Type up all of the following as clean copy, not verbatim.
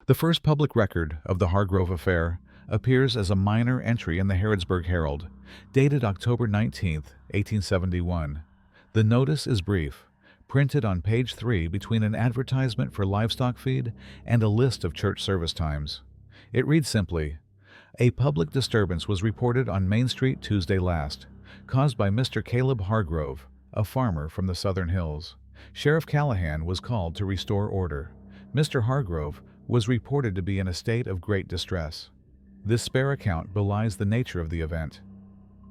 The first public record of the Hargrove affair appears as a minor entry in the Harrodsburg Herald, dated October 19, 1871. The notice is brief, printed on page 3 between an advertisement for livestock feed and a list of church service times. It reads simply, "A public disturbance was reported on Main Street Tuesday last, caused by Mr. Caleb Hargrove, a farmer from the Southern Hills. Sheriff Callahan was called to restore order. Mr. Hargrove was reported to be in a state of great distress." This spare account belies the nature of the event.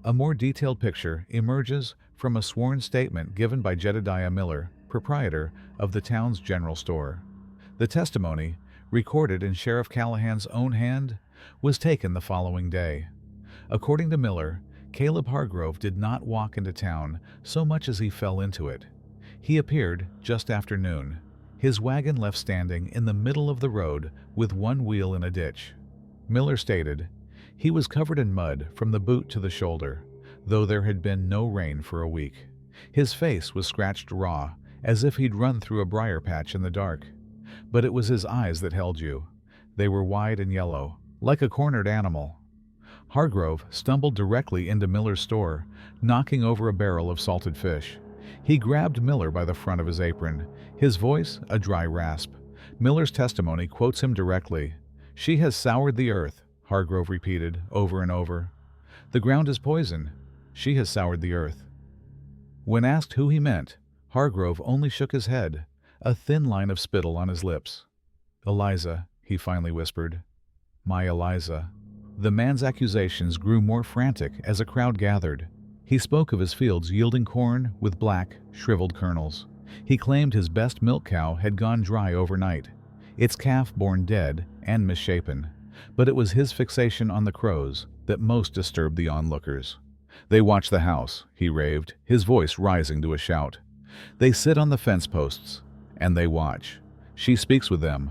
A more detailed picture emerges from a sworn statement given by Jedediah Miller, proprietor of the town's general store. The testimony, recorded in Sheriff Callahan's own hand, was taken the following day. According to Miller, Caleb Hargrove did not walk into town so much as he fell into it. He appeared just after noon, his wagon left standing in the middle of the road with one wheel in a ditch. Miller stated, "He was covered in mud from the boot to the shoulder, though there had been no rain for a week. His face was scratched raw, as if he'd run through a briar patch in the dark. But it was his eyes that held you. They were wide and yellow, like a cornered animal." Hargrove stumbled directly into Miller's store, knocking over a barrel of salted fish. He grabbed Miller by the front of his apron, his voice a dry rasp. Miller's testimony quotes him directly. "She has soured the earth," Hargrove repeated over and over. "The ground is poison. She has soured the earth." When asked who he meant, Hargrove only shook his head, a thin line of spittle on his lips. "Eliza," he finally whispered. "My Eliza." The man's accusations grew more frantic as a crowd gathered. He spoke of his fields yielding corn with black, shriveled kernels. He claimed his best milk cow had gone dry overnight, its calf born dead and misshapen. But it was his fixation on the crows that most disturbed the onlookers. "They watch the house," he raved, his voice rising to a shout. "They sit on the fence posts, and they watch. She speaks with them.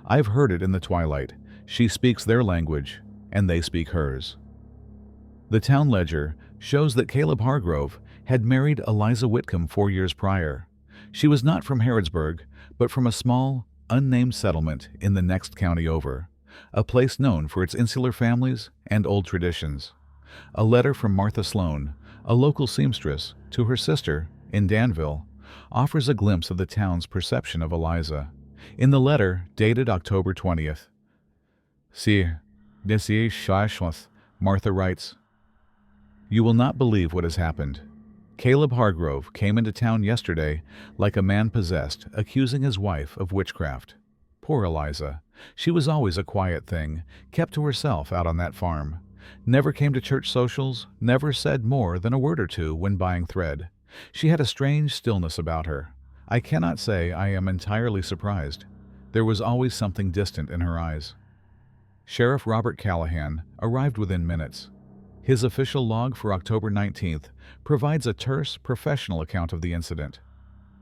I've heard it in the twilight. She speaks their language, and they speak hers." The town ledger shows that Caleb Hargrove had married Eliza Whitcomb 4 years prior. She was not from Harrodsburg, but from a small, unnamed settlement in the next county over, a place known for its insular families and old traditions. A letter from Martha Sloan, a local seamstress, to her sister in Danville, offers a glimpse of the town's perception of Eliza. In the letter, dated October 20th, Martha writes, "You will not believe what has happened. Caleb Hargrove came into town yesterday like a man possessed, accusing his wife of witchcraft. Poor Eliza. She was always a quiet thing, kept to herself out on that farm. Never came to church socials, never said more than a word or two when buying thread. She had a strange stillness about her. I cannot say I am entirely surprised. There was always something distant in her eyes." Sheriff Robert Callahan arrived within minutes. His official log for October 19th provides a terse, professional account of the incident.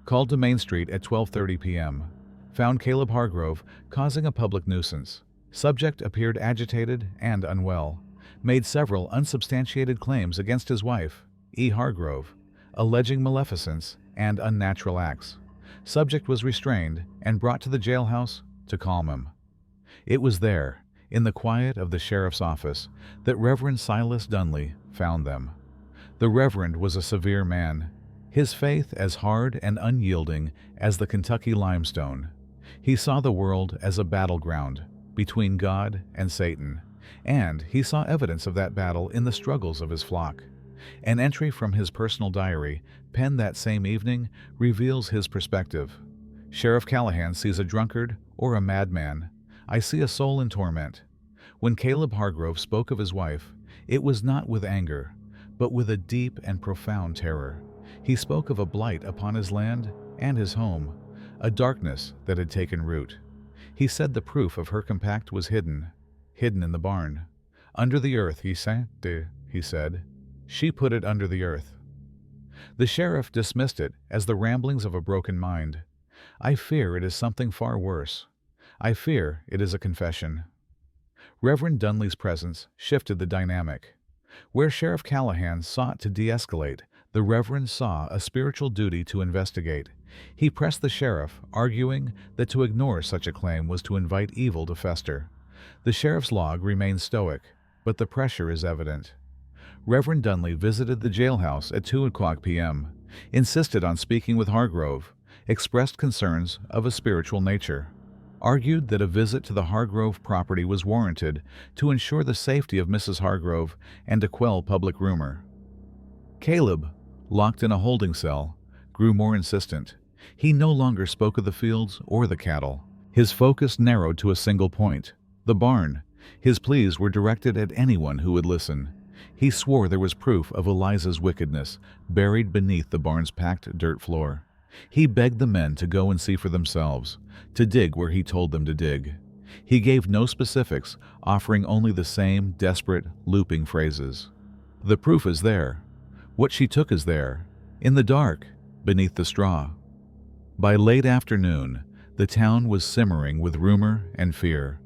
Called to Main Street at 12:30 p.m. Found Caleb Hargrove causing a public nuisance. Subject appeared agitated and unwell. Made several unsubstantiated claims against his wife, E. Hargrove, alleging maleficence and unnatural acts. Subject was restrained and brought to the jailhouse to calm him. It was there, in the quiet of the sheriff's office, that Reverend Silas Dunley found them. The Reverend was a severe man, his faith as hard and unyielding as the Kentucky limestone. He saw the world as a battleground between God and Satan, and he saw evidence of that battle in the struggles of his flock. An entry from his personal diary, penned that same evening, reveals his perspective. Sheriff Callahan sees a drunkard or a madman. I see a soul in torment. When Caleb Hargrove spoke of his wife, it was not with anger, but with a deep and profound terror. He spoke of a blight upon his land and his home, a darkness that had taken root. He said the proof of her compact was hidden in the barn. Under the earth, he said. She put it under the earth. The sheriff dismissed it as the ramblings of a broken mind. I fear it is something far worse. I fear it is a confession. Reverend Dunley's presence shifted the dynamic. Where Sheriff Callahan sought to de-escalate, the Reverend saw a spiritual duty to investigate. He pressed the sheriff, arguing that to ignore such a claim was to invite evil to fester. The sheriff's log remains stoic, but the pressure is evident. Reverend Dunley visited the jailhouse at 2 p.m., insisted on speaking with Hargrove, expressed concerns of a spiritual nature, argued that a visit to the Hargrove property was warranted to ensure the safety of Mrs. Hargrove and to quell public rumor. Caleb, locked in a holding cell, grew more insistent. He no longer spoke of the fields or the cattle. His focus narrowed to a single point, the barn. His pleas were directed at anyone who would listen. He swore there was proof of Eliza's wickedness buried beneath the barn's packed dirt floor. He begged the men to go and see for themselves, to dig where he told them to dig. He gave no specifics, offering only the same desperate, looping phrases. The proof is there. What she took is there, in the dark, beneath the straw. By late afternoon, the town was simmering with rumor and fear.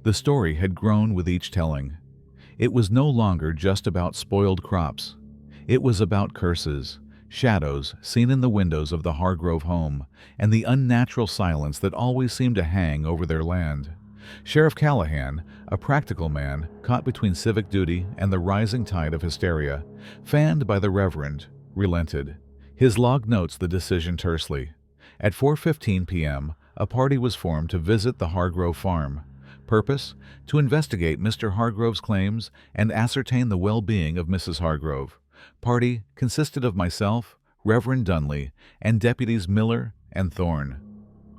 The story had grown with each telling. It was no longer just about spoiled crops. It was about curses, shadows seen in the windows of the Hargrove home, and the unnatural silence that always seemed to hang over their land. Sheriff Callahan, a practical man caught between civic duty and the rising tide of hysteria, fanned by the Reverend, relented. His log notes the decision tersely. At 4:15 p.m., a party was formed to visit the Hargrove farm. Purpose? To investigate Mr. Hargrove's claims and ascertain the well-being of Mrs. Hargrove. Party consisted of myself, Reverend Dunley, and Deputies Miller and Thorne.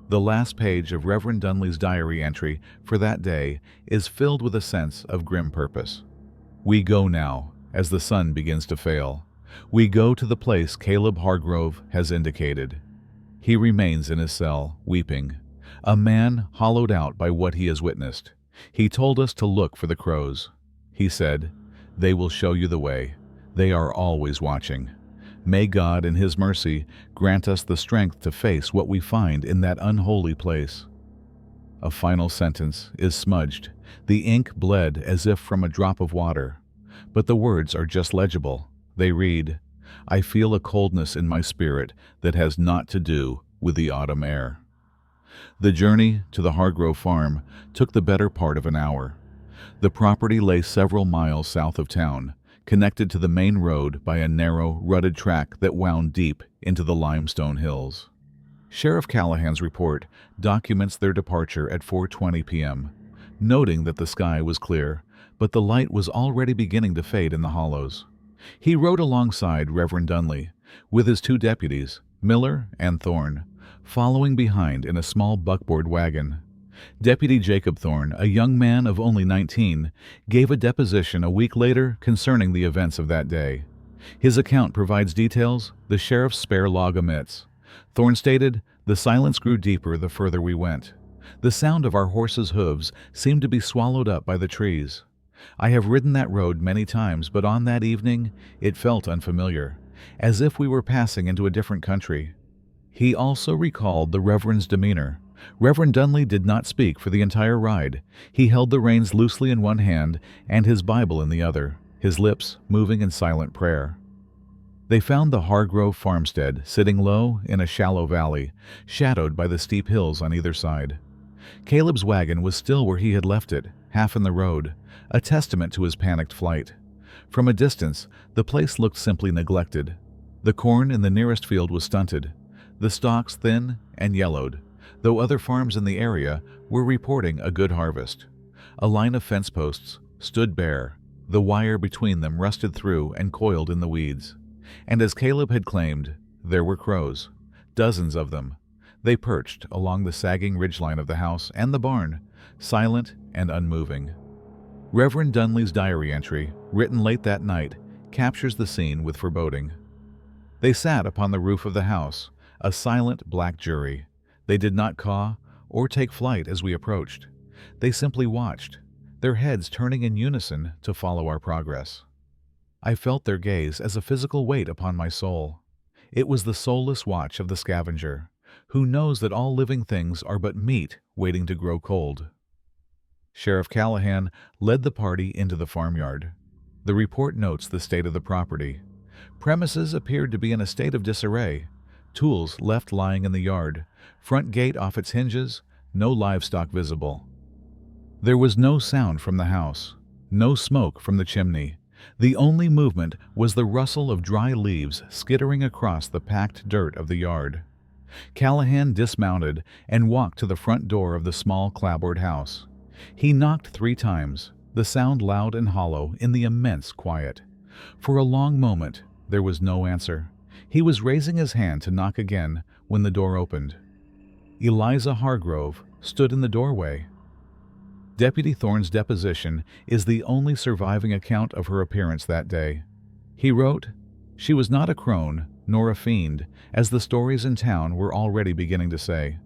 The last page of Reverend Dunley's diary entry for that day is filled with a sense of grim purpose. We go now, as the sun begins to fail. We go to the place Caleb Hargrove has indicated. He remains in his cell, weeping, a man hollowed out by what he has witnessed. He told us to look for the crows. He said, "They will show you the way. They are always watching. May God, in His mercy, grant us the strength to face what we find in that unholy place." A final sentence is smudged. The ink bled as if from a drop of water. But the words are just legible. They read, "I feel a coldness in my spirit that has naught to do with the autumn air." The journey to the Hargrove farm took the better part of an hour. The property lay several miles south of town, connected to the main road by a narrow, rutted track that wound deep into the limestone hills. Sheriff Callahan's report documents their departure at 4:20 p.m., noting that the sky was clear, but the light was already beginning to fade in the hollows. He rode alongside Reverend Dunley, with his two deputies, Miller and Thorne, following behind in a small buckboard wagon. Deputy Jacob Thorne, a young man of only 19, gave a deposition a week later concerning the events of that day. His account provides details the sheriff's spare log omits. Thorne stated, "The silence grew deeper the further we went. The sound of our horses' hooves seemed to be swallowed up by the trees. I have ridden that road many times, but on that evening it felt unfamiliar, as if we were passing into a different country." He also recalled the Reverend's demeanor. Reverend Dunley did not speak for the entire ride. He held the reins loosely in one hand and his Bible in the other, his lips moving in silent prayer. They found the Hargrove farmstead sitting low in a shallow valley, shadowed by the steep hills on either side. Caleb's wagon was still where he had left it, half in the road, a testament to his panicked flight. From a distance, the place looked simply neglected. The corn in the nearest field was stunted, the stalks thin and yellowed, though other farms in the area were reporting a good harvest. A line of fence posts stood bare, the wire between them rusted through and coiled in the weeds. And as Caleb had claimed, there were crows, dozens of them. They perched along the sagging ridgeline of the house and the barn, silent and unmoving. Reverend Dunley's diary entry, written late that night, captures the scene with foreboding. They sat upon the roof of the house, a silent black jury. They did not caw or take flight as we approached. They simply watched, their heads turning in unison to follow our progress. I felt their gaze as a physical weight upon my soul. It was the soulless watch of the scavenger, who knows that all living things are but meat waiting to grow cold. Sheriff Callahan led the party into the farmyard. The report notes the state of the property. Premises appeared to be in a state of disarray. Tools left lying in the yard, front gate off its hinges, no livestock visible. There was no sound from the house, no smoke from the chimney. The only movement was the rustle of dry leaves skittering across the packed dirt of the yard. Callahan dismounted and walked to the front door of the small clapboard house. He knocked 3 times, the sound loud and hollow in the immense quiet. For a long moment, there was no answer. He was raising his hand to knock again when the door opened. Eliza Hargrove stood in the doorway. Deputy Thorne's deposition is the only surviving account of her appearance that day. He wrote, "She was not a crone, nor a fiend, as the stories in town were already beginning to say.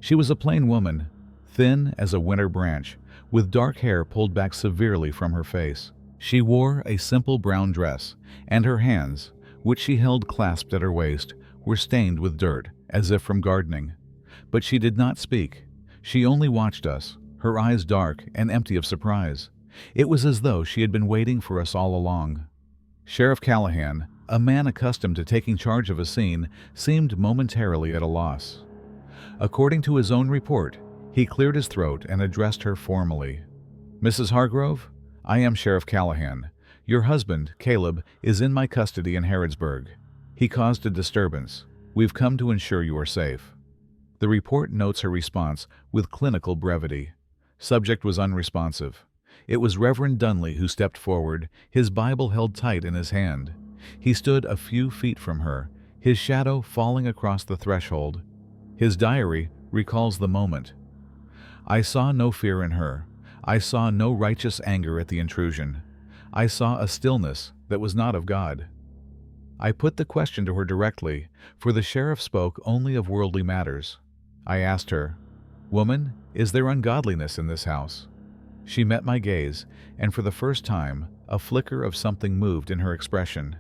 She was a plain woman, thin as a winter branch, with dark hair pulled back severely from her face. She wore a simple brown dress, and her hands, which she held clasped at her waist, were stained with dirt, as if from gardening. But she did not speak. She only watched us, her eyes dark and empty of surprise. It was as though she had been waiting for us all along." Sheriff Callahan, a man accustomed to taking charge of a scene, seemed momentarily at a loss. According to his own report, he cleared his throat and addressed her formally. "Mrs. Hargrove, I am Sheriff Callahan. Your husband, Caleb, is in my custody in Harrodsburg. He caused a disturbance. We've come to ensure you are safe." The report notes her response with clinical brevity. Subject was unresponsive. It was Reverend Dunley who stepped forward, his Bible held tight in his hand. He stood a few feet from her, his shadow falling across the threshold. His diary recalls the moment. "I saw no fear in her. I saw no righteous anger at the intrusion. I saw a stillness that was not of God." I put the question to her directly, for the sheriff spoke only of worldly matters. I asked her, "Woman, is there ungodliness in this house?" She met my gaze, and for the first time, a flicker of something moved in her expression.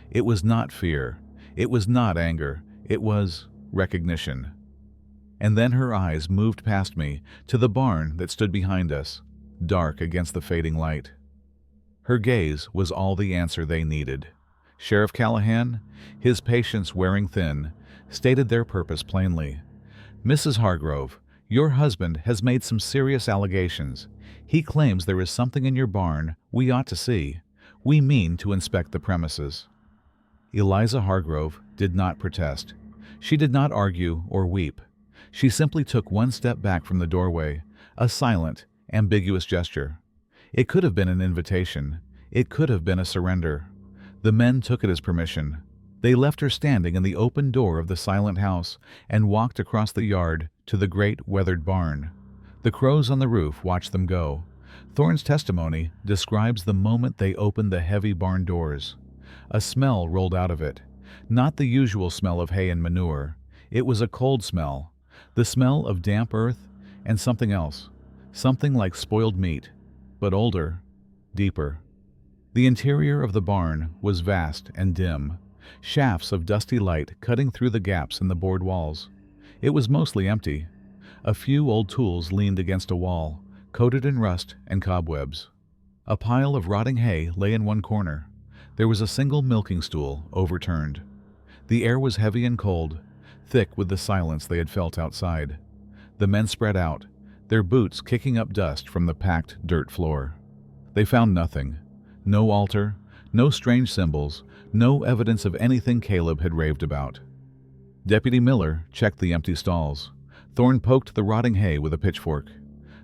It was not fear. It was not anger. It was recognition. And then her eyes moved past me to the barn that stood behind us, dark against the fading light. Her gaze was all the answer they needed. Sheriff Callahan, his patience wearing thin, stated their purpose plainly. "Mrs. Hargrove, your husband has made some serious allegations. He claims there is something in your barn we ought to see. We mean to inspect the premises." Eliza Hargrove did not protest. She did not argue or weep. She simply took one step back from the doorway, a silent, ambiguous gesture. It could have been an invitation. It could have been a surrender. The men took it as permission. They left her standing in the open door of the silent house and walked across the yard to the great weathered barn. The crows on the roof watched them go. Thorne's testimony describes the moment they opened the heavy barn doors. A smell rolled out of it. Not the usual smell of hay and manure. It was a cold smell. The smell of damp earth and something else. Something like spoiled meat, but older, deeper. The interior of the barn was vast and dim, shafts of dusty light cutting through the gaps in the board walls. It was mostly empty. A few old tools leaned against a wall, coated in rust and cobwebs. A pile of rotting hay lay in one corner. There was a single milking stool, overturned. The air was heavy and cold, thick with the silence they had felt outside. The men spread out, their boots kicking up dust from the packed dirt floor. They found nothing. No altar, no strange symbols, no evidence of anything Caleb had raved about. Deputy Miller checked the empty stalls. Thorne poked the rotting hay with a pitchfork.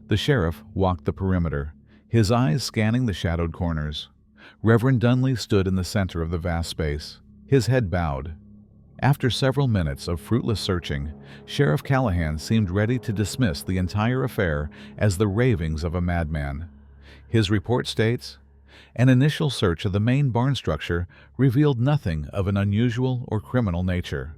The sheriff walked the perimeter, his eyes scanning the shadowed corners. Reverend Dunley stood in the center of the vast space, his head bowed. After several minutes of fruitless searching, Sheriff Callahan seemed ready to dismiss the entire affair as the ravings of a madman. His report states, "An initial search of the main barn structure revealed nothing of an unusual or criminal nature."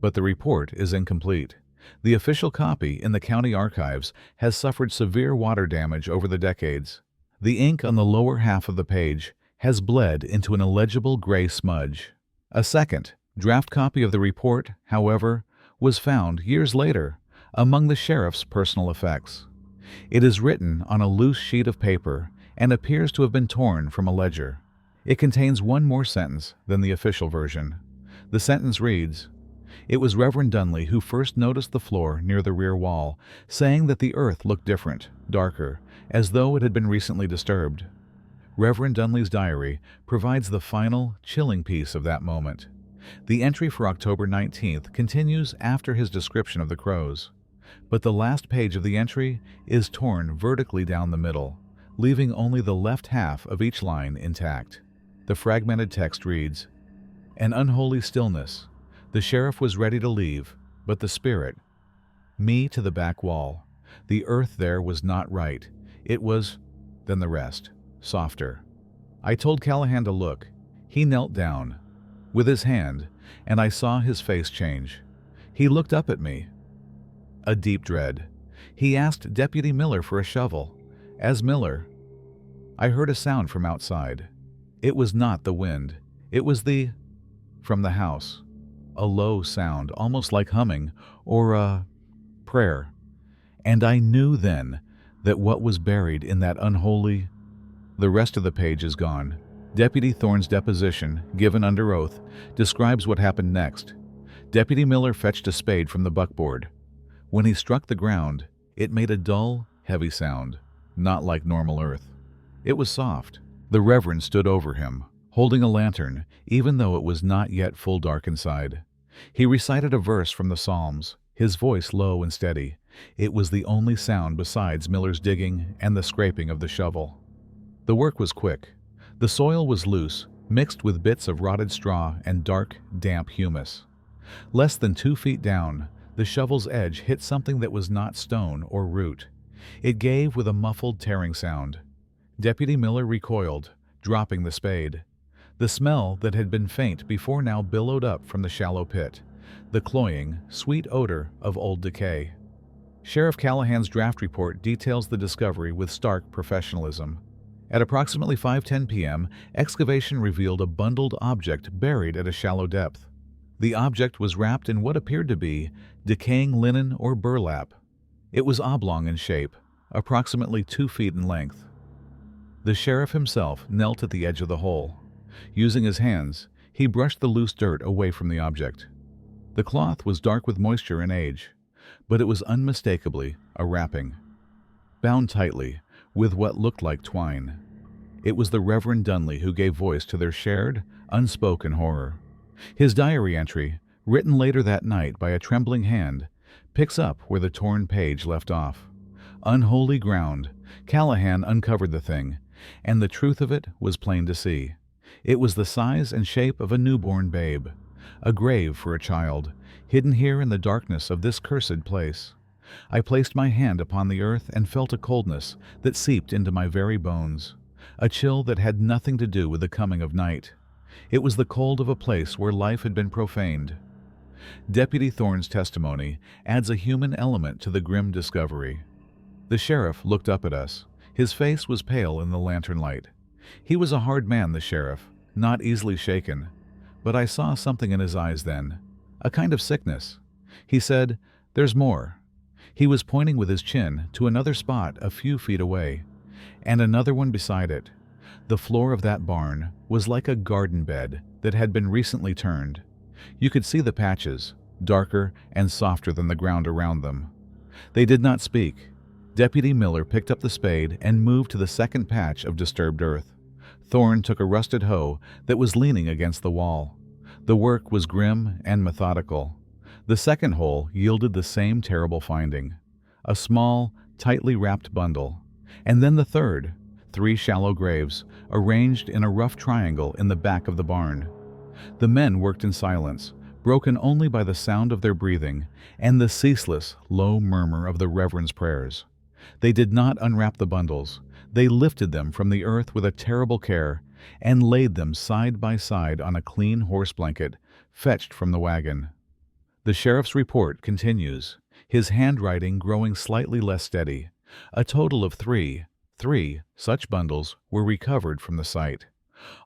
But the report is incomplete. The official copy in the county archives has suffered severe water damage over the decades. The ink on the lower half of the page has bled into an illegible gray smudge. A second, draft copy of the report, however, was found years later among the sheriff's personal effects. It is written on a loose sheet of paper and appears to have been torn from a ledger. It contains one more sentence than the official version. The sentence reads, "It was Reverend Dunley who first noticed the floor near the rear wall, saying that the earth looked different, darker, as though it had been recently disturbed." Reverend Dunley's diary provides the final, chilling piece of that moment. The entry for October 19th continues after his description of the crows, but the last page of the entry is torn vertically down the middle, leaving only the left half of each line intact. The fragmented text reads, "An unholy stillness. The sheriff was ready to leave, but the spirit, me to the back wall. The earth there was not right. It was," then the rest, softer. "I told Callahan to look. He knelt down with his hand, and I saw his face change. He looked up at me. A deep dread. He asked Deputy Miller for a shovel. As Miller, I heard a sound from outside. It was not the wind. It was from the house. A low sound, almost like humming, or a prayer. And I knew then that what was buried in that unholy..." The rest of the page is gone. Deputy Thorne's deposition, given under oath, describes what happened next. Deputy Miller fetched a spade from the buckboard. When he struck the ground, it made a dull, heavy sound, not like normal earth. It was soft. The Reverend stood over him, holding a lantern, even though it was not yet full dark inside. He recited a verse from the Psalms, his voice low and steady. It was the only sound besides Miller's digging and the scraping of the shovel. The work was quick. The soil was loose, mixed with bits of rotted straw and dark, damp humus. Less than 2 feet down, the shovel's edge hit something that was not stone or root. It gave with a muffled tearing sound. Deputy Miller recoiled, dropping the spade. The smell that had been faint before now billowed up from the shallow pit, the cloying, sweet odor of old decay. Sheriff Callahan's draft report details the discovery with stark professionalism. At approximately 5:10 p.m., excavation revealed a bundled object buried at a shallow depth. The object was wrapped in what appeared to be decaying linen or burlap. It was oblong in shape, approximately 2 feet in length. The sheriff himself knelt at the edge of the hole. Using his hands, he brushed the loose dirt away from the object. The cloth was dark with moisture and age, but it was unmistakably a wrapping, bound tightly with what looked like twine. It was the Reverend Dunley who gave voice to their shared, unspoken horror. His diary entry, written later that night by a trembling hand, picks up where the torn page left off. Unholy ground, Callahan uncovered the thing, and the truth of it was plain to see. It was the size and shape of a newborn babe, a grave for a child, hidden here in the darkness of this cursed place. I placed my hand upon the earth and felt a coldness that seeped into my very bones, a chill that had nothing to do with the coming of night. It was the cold of a place where life had been profaned. Deputy Thorne's testimony adds a human element to the grim discovery. The sheriff looked up at us. His face was pale in the lantern light. He was a hard man, the sheriff, not easily shaken, but I saw something in his eyes then, a kind of sickness. He said, "There's more." He was pointing with his chin to another spot a few feet away, and another one beside it. The floor of that barn was like a garden bed that had been recently turned. You could see the patches, darker and softer than the ground around them. They did not speak. Deputy Miller picked up the spade and moved to the second patch of disturbed earth. Thorne took a rusted hoe that was leaning against the wall. The work was grim and methodical. The second hole yielded the same terrible finding, a small, tightly wrapped bundle. And then the third, 3 shallow graves, arranged in a rough triangle in the back of the barn. The men worked in silence, broken only by the sound of their breathing and the ceaseless, low murmur of the Reverend's prayers. They did not unwrap the bundles. They lifted them from the earth with a terrible care and laid them side by side on a clean horse blanket fetched from the wagon. The sheriff's report continues, his handwriting growing slightly less steady. A total of three such bundles were recovered from the site.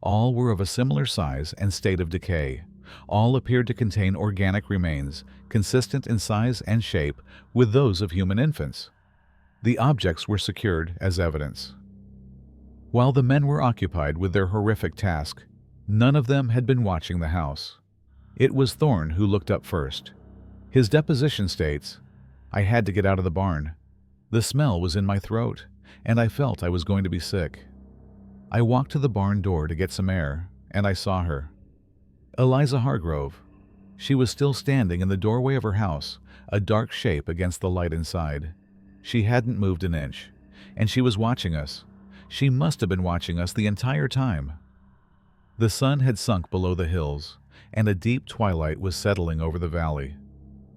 All were of a similar size and state of decay. All appeared to contain organic remains, consistent in size and shape with those of human infants. The objects were secured as evidence. While the men were occupied with their horrific task, none of them had been watching the house. It was Thorne who looked up first. His deposition states, "I had to get out of the barn. The smell was in my throat, and I felt I was going to be sick. I walked to the barn door to get some air, and I saw her. Eliza Hargrove. She was still standing in the doorway of her house, a dark shape against the light inside. She hadn't moved an inch, and she was watching us. She must have been watching us the entire time." The sun had sunk below the hills, and a deep twilight was settling over the valley.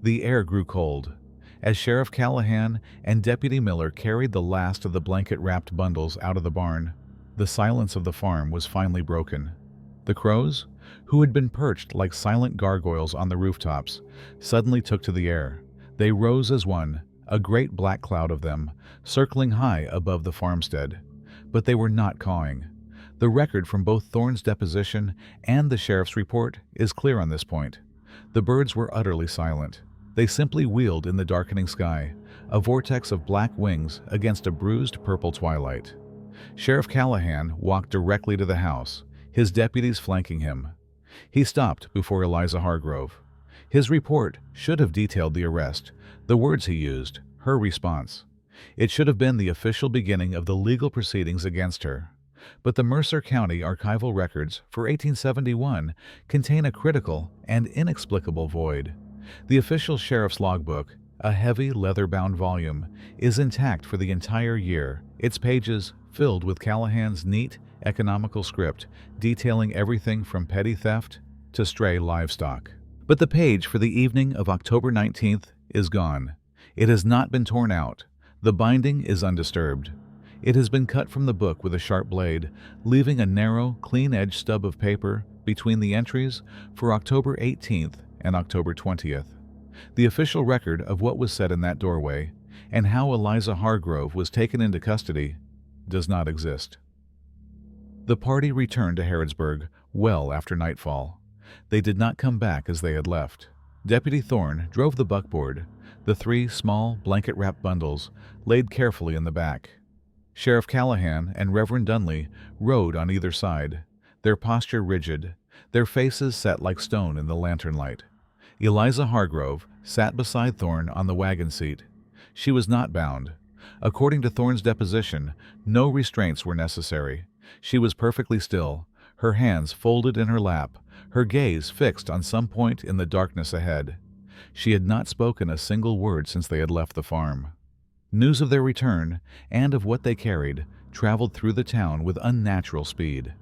The air grew cold. As Sheriff Callahan and Deputy Miller carried the last of the blanket-wrapped bundles out of the barn, the silence of the farm was finally broken. The crows, who had been perched like silent gargoyles on the rooftops, suddenly took to the air. They rose as one, a great black cloud of them, circling high above the farmstead. But they were not cawing. The record from both Thorne's deposition and the sheriff's report is clear on this point. The birds were utterly silent. They simply wheeled in the darkening sky, a vortex of black wings against a bruised purple twilight. Sheriff Callahan walked directly to the house, his deputies flanking him. He stopped before Eliza Hargrove. His report should have detailed the arrest, the words he used, her response. It should have been the official beginning of the legal proceedings against her. But the Mercer County archival records for 1871 contain a critical and inexplicable void. The official sheriff's logbook, a heavy leather-bound volume, is intact for the entire year, its pages filled with Callahan's neat, economical script detailing everything from petty theft to stray livestock. But the page for the evening of October 19th is gone. It has not been torn out. The binding is undisturbed. It has been cut from the book with a sharp blade, leaving a narrow, clean-edged stub of paper between the entries for October 18th and October 20th. The official record of what was said in that doorway and how Eliza Hargrove was taken into custody does not exist. The party returned to Harrodsburg well after nightfall. They did not come back as they had left. Deputy Thorne drove the buckboard, the 3 small blanket-wrapped bundles laid carefully in the back. Sheriff Callahan and Reverend Dunley rode on either side, their posture rigid, their faces set like stone in the lantern light. Eliza Hargrove sat beside Thorne on the wagon seat. She was not bound. According to Thorne's deposition, no restraints were necessary. She was perfectly still, her hands folded in her lap, her gaze fixed on some point in the darkness ahead. She had not spoken a single word since they had left the farm. News of their return, and of what they carried, traveled through the town with unnatural speed.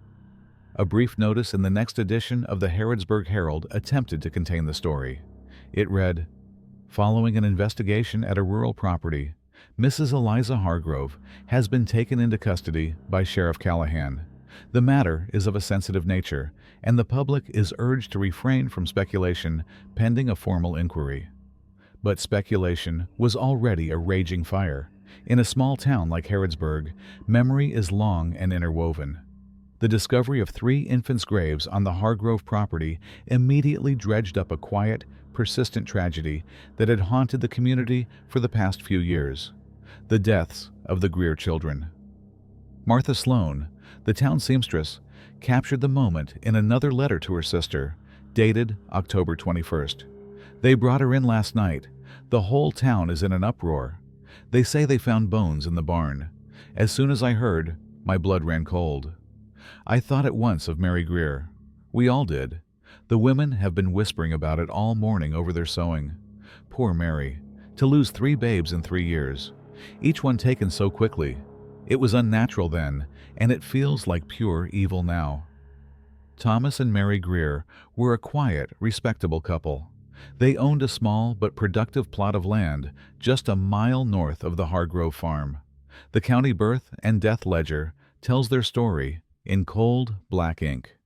A brief notice in the next edition of the Harrodsburg Herald attempted to contain the story. It read, "Following an investigation at a rural property, Mrs. Eliza Hargrove has been taken into custody by Sheriff Callahan. The matter is of a sensitive nature, and the public is urged to refrain from speculation pending a formal inquiry." But speculation was already a raging fire. In a small town like Harrodsburg, memory is long and interwoven. The discovery of 3 infants' graves on the Hargrove property immediately dredged up a quiet, persistent tragedy that had haunted the community for the past few years: the deaths of the Greer children. Martha Sloan, the town seamstress, captured the moment in another letter to her sister, dated October 21st. "They brought her in last night. The whole town is in an uproar. They say they found bones in the barn. As soon as I heard, my blood ran cold. I thought at once of Mary Greer. We all did. The women have been whispering about it all morning over their sewing. Poor Mary, to lose 3 babes in 3 years, each one taken so quickly. It was unnatural then, and it feels like pure evil now." Thomas and Mary Greer were a quiet, respectable couple. They owned a small but productive plot of land just a mile north of the Hargrove farm. The county birth and death ledger tells their story in cold, black ink.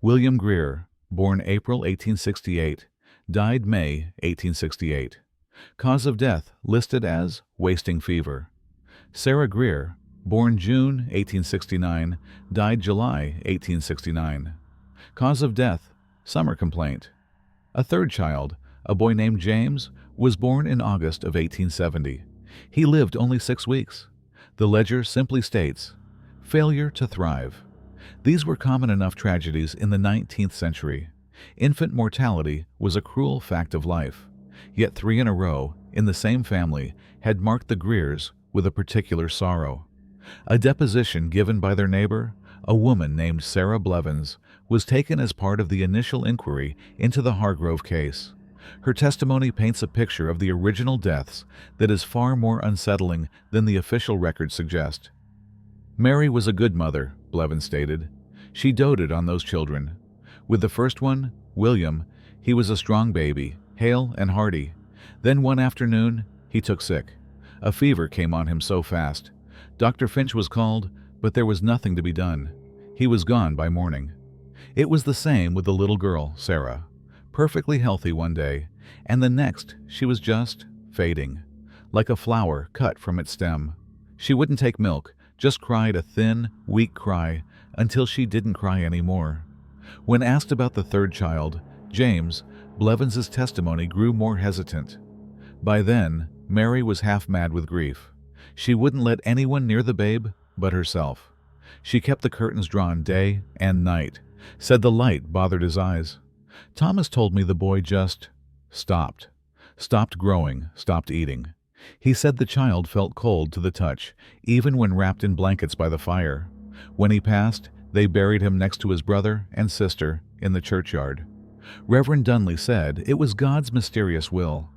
William Greer, born April 1868, died May 1868. Cause of death listed as wasting fever. Sarah Greer, born June 1869, died July 1869. Cause of death, summer complaint. A third child, a boy named James, was born in August of 1870. He lived only 6 weeks. The ledger simply states, Failure to thrive. These were common enough tragedies in the 19th century. Infant mortality was a cruel fact of life. Yet 3 in a row, in the same family, had marked the Greers with a particular sorrow. A deposition given by their neighbor, a woman named Sarah Blevins, was taken as part of the initial inquiry into the Hargrove case. Her testimony paints a picture of the original deaths that is far more unsettling than the official records suggest. Mary was a good mother, Blevins stated. She doted on those children. With the first one, William, he was a strong baby, hale and hearty. Then one afternoon, he took sick. A fever came on him so fast. Dr. Finch was called, but there was nothing to be done. He was gone by morning. It was the same with the little girl, Sarah. Perfectly healthy one day, and the next she was just fading, like a flower cut from its stem. She wouldn't take milk, just cried a thin, weak cry until she didn't cry anymore. When asked about the third child, James, Blevins's testimony grew more hesitant. By then, Mary was half mad with grief. She wouldn't let anyone near the babe but herself. She kept the curtains drawn day and night, said the light bothered his eyes. Thomas told me the boy just stopped growing, stopped eating. He said the child felt cold to the touch, even when wrapped in blankets by the fire. When he passed, they buried him next to his brother and sister in the churchyard. Reverend Dunley said it was God's mysterious will,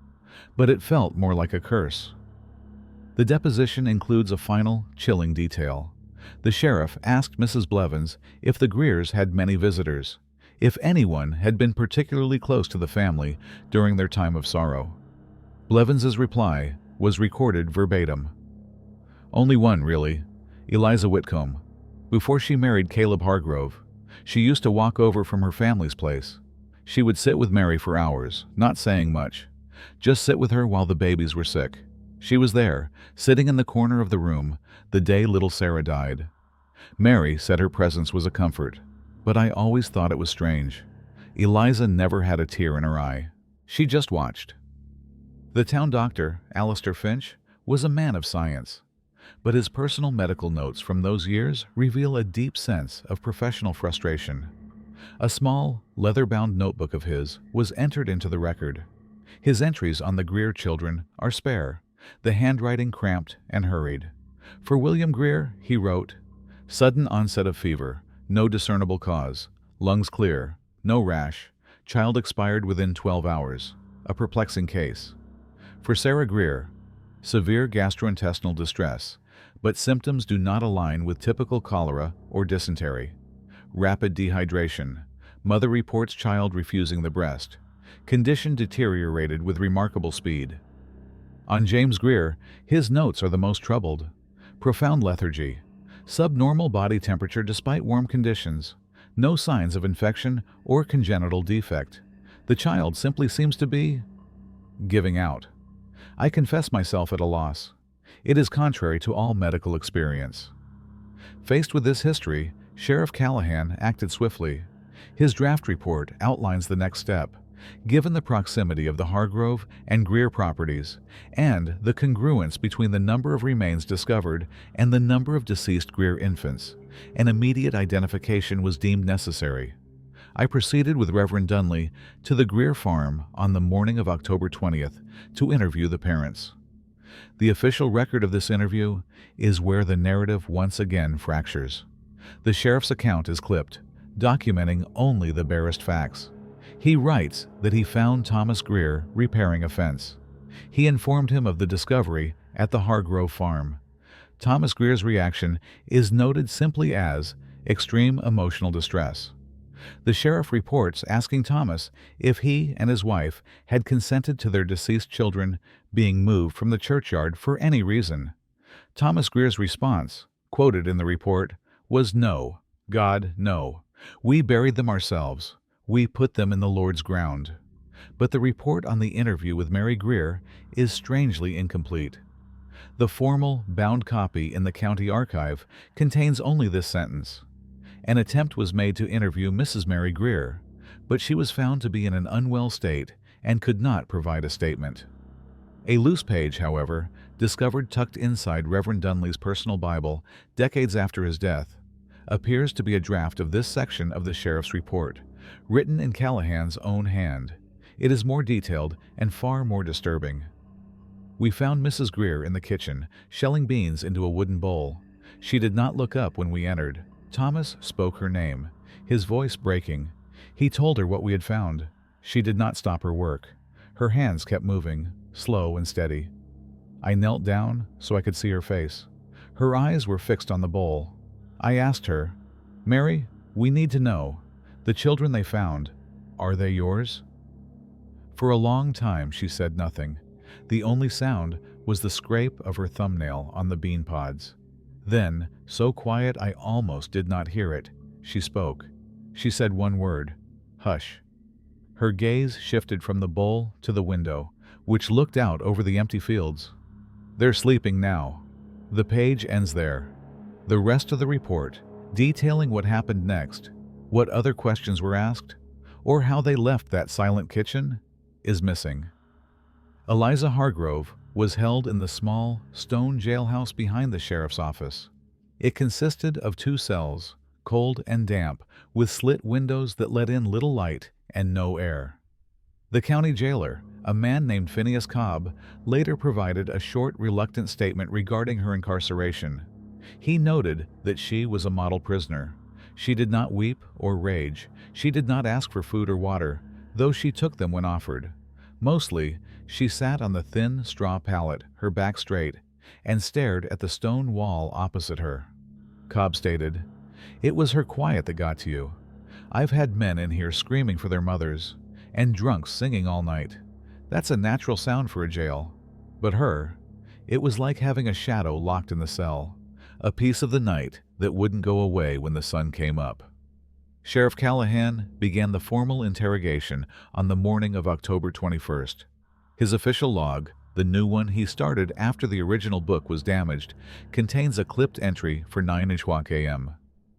but it felt more like a curse. The deposition includes a final, chilling detail. The sheriff asked Mrs. Blevins if the Greers had many visitors, if anyone had been particularly close to the family during their time of sorrow. Blevins's reply was recorded verbatim. Only one, really, Eliza Whitcomb. Before she married Caleb Hargrove, she used to walk over from her family's place. She would sit with Mary for hours, not saying much. Just sit with her while the babies were sick. She was there, sitting in the corner of the room, the day little Sarah died. Mary said her presence was a comfort, but I always thought it was strange. Eliza never had a tear in her eye. She just watched. The town doctor, Alistair Finch, was a man of science, but his personal medical notes from those years reveal a deep sense of professional frustration. A small, leather-bound notebook of his was entered into the record. His entries on the Greer children are spare, the handwriting cramped and hurried. For William Greer, he wrote, "Sudden onset of fever, no discernible cause, lungs clear, no rash, child expired within 12 hours, a perplexing case." For Sarah Greer, severe gastrointestinal distress, but symptoms do not align with typical cholera or dysentery. Rapid dehydration, mother reports child refusing the breast. Condition deteriorated with remarkable speed. On James Greer, his notes are the most troubled. Profound lethargy, subnormal body temperature despite warm conditions, no signs of infection or congenital defect. The child simply seems to be giving out. I confess myself at a loss. It is contrary to all medical experience. Faced with this history, Sheriff Callahan acted swiftly. His draft report outlines the next step, given the proximity of the Hargrove and Greer properties, and the congruence between the number of remains discovered and the number of deceased Greer infants. An immediate identification was deemed necessary. I proceeded with Reverend Dunley to the Greer farm on the morning of October 20th to interview the parents. The official record of this interview is where the narrative once again fractures. The sheriff's account is clipped, documenting only the barest facts. He writes that he found Thomas Greer repairing a fence. He informed him of the discovery at the Hargrove farm. Thomas Greer's reaction is noted simply as extreme emotional distress. The sheriff reports asking Thomas if he and his wife had consented to their deceased children being moved from the churchyard for any reason. Thomas Greer's response, quoted in the report, was "No, God, no. We buried them ourselves. We put them in the Lord's ground." But the report on the interview with Mary Greer is strangely incomplete. The formal, bound copy in the county archive contains only this sentence. An attempt was made to interview Mrs. Mary Greer, but she was found to be in an unwell state and could not provide a statement. A loose page, however, discovered tucked inside Reverend Dunley's personal Bible decades after his death, appears to be a draft of this section of the sheriff's report, written in Callahan's own hand. It is more detailed and far more disturbing. We found Mrs. Greer in the kitchen, shelling beans into a wooden bowl. She did not look up when we entered. Thomas spoke her name, his voice breaking. He told her what we had found. She did not stop her work. Her hands kept moving, slow and steady. I knelt down so I could see her face. Her eyes were fixed on the bowl. I asked her, "Mary, we need to know. The children they found, are they yours?" For a long time she said nothing. The only sound was the scrape of her thumbnail on the bean pods. Then, so quiet I almost did not hear it, she spoke. She said one word, "Hush." Her gaze shifted from the bowl to the window, which looked out over the empty fields. "They're sleeping now." The page ends there. The rest of the report, detailing what happened next, what other questions were asked, or how they left that silent kitchen, is missing. Eliza Hargrove was held in the small, stone jailhouse behind the sheriff's office. It consisted of 2 cells, cold and damp, with slit windows that let in little light and no air. The county jailer, a man named Phineas Cobb, later provided a short, reluctant statement regarding her incarceration. He noted that she was a model prisoner. She did not weep or rage. She did not ask for food or water, though she took them when offered. Mostly, she sat on the thin straw pallet, her back straight, and stared at the stone wall opposite her. Cobb stated, "It was her quiet that got to you. I've had men in here screaming for their mothers, and drunks singing all night. That's a natural sound for a jail. But her, it was like having a shadow locked in the cell, a piece of the night that wouldn't go away when the sun came up." Sheriff Callahan began the formal interrogation on the morning of October 21st. His official log, the new one he started after the original book was damaged, contains a clipped entry for 9:00 a.m.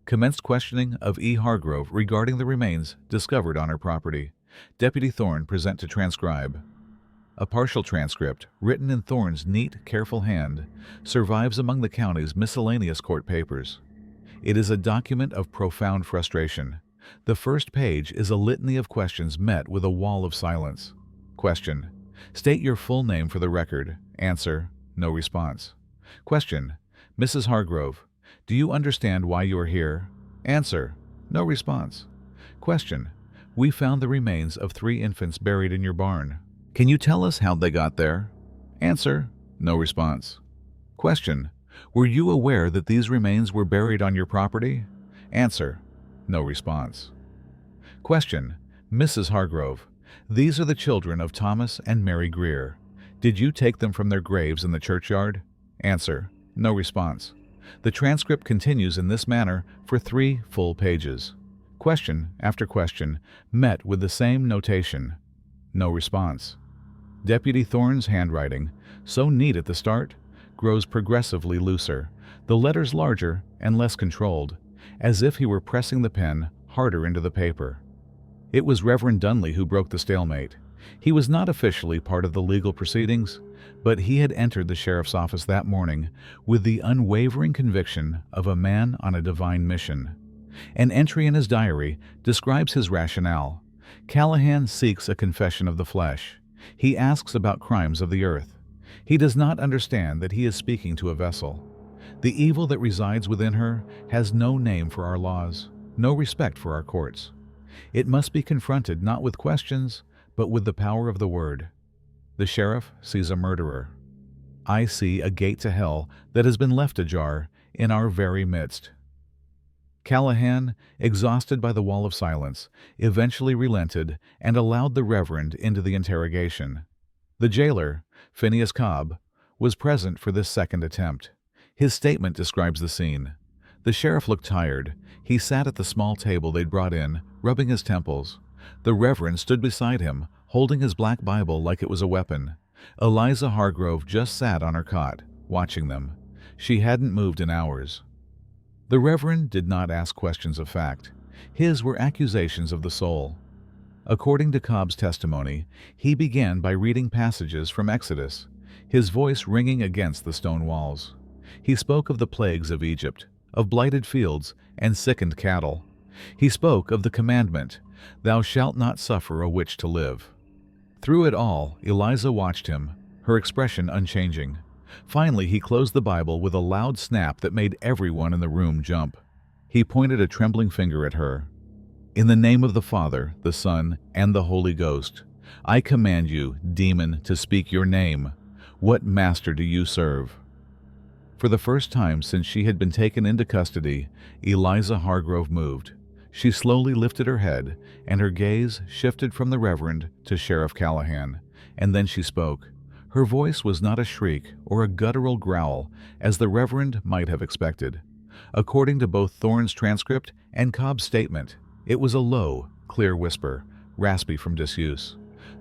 Commenced questioning of E. Hargrove regarding the remains discovered on her property. Deputy Thorne present to transcribe. A partial transcript, written in Thorne's neat, careful hand, survives among the county's miscellaneous court papers. It is a document of profound frustration. The first page is a litany of questions met with a wall of silence. Question: State your full name for the record. Answer: no response. Question: Mrs. Hargrove, do you understand why you are here? Answer: no response. Question: We found the remains of 3 infants buried in your barn. Can you tell us how they got there? Answer: no response. Question: Were you aware that these remains were buried on your property? Answer: no response. Question: Mrs. Hargrove, these are the children of Thomas and Mary Greer. Did you take them from their graves in the churchyard? Answer: no response. The transcript continues in this manner for 3 full pages. Question after question met with the same notation. No response. Deputy Thorne's handwriting, so neat at the start, grows progressively looser, the letters larger and less controlled, as if he were pressing the pen harder into the paper. It was Reverend Dunley who broke the stalemate. He was not officially part of the legal proceedings, but he had entered the sheriff's office that morning with the unwavering conviction of a man on a divine mission. An entry in his diary describes his rationale. Callahan seeks a confession of the flesh. He asks about crimes of the earth. He does not understand that he is speaking to a vessel. The evil that resides within her has no name for our laws, no respect for our courts. It must be confronted not with questions, but with the power of the word. The sheriff sees a murderer. I see a gate to hell that has been left ajar in our very midst. Callahan, exhausted by the wall of silence, eventually relented and allowed the Reverend into the interrogation. The jailer, Phineas Cobb, was present for this second attempt. His statement describes the scene. The sheriff looked tired. He sat at the small table they'd brought in, rubbing his temples. The Reverend stood beside him, holding his black Bible like it was a weapon. Eliza Hargrove just sat on her cot, watching them. She hadn't moved in hours. The Reverend did not ask questions of fact. His were accusations of the soul. According to Cobb's testimony, he began by reading passages from Exodus. his voice ringing against the stone walls. He spoke of the plagues of Egypt, of blighted fields and sickened cattle. He spoke of the commandment, "Thou shalt not suffer a witch to live." Through it all, Eliza watched him, her expression unchanging. Finally, he closed the Bible with a loud snap that made everyone in the room jump. He pointed a trembling finger at her. "In the name of the Father, the Son, and the Holy Ghost, I command you, demon, to speak your name. What master do you serve?" For the first time since she had been taken into custody, Eliza Hargrove moved. She slowly lifted her head, and her gaze shifted from the Reverend to Sheriff Callahan, and then she spoke. Her voice was not a shriek or a guttural growl, as the Reverend might have expected. According to both Thorne's transcript and Cobb's statement, it was a low, clear whisper, raspy from disuse.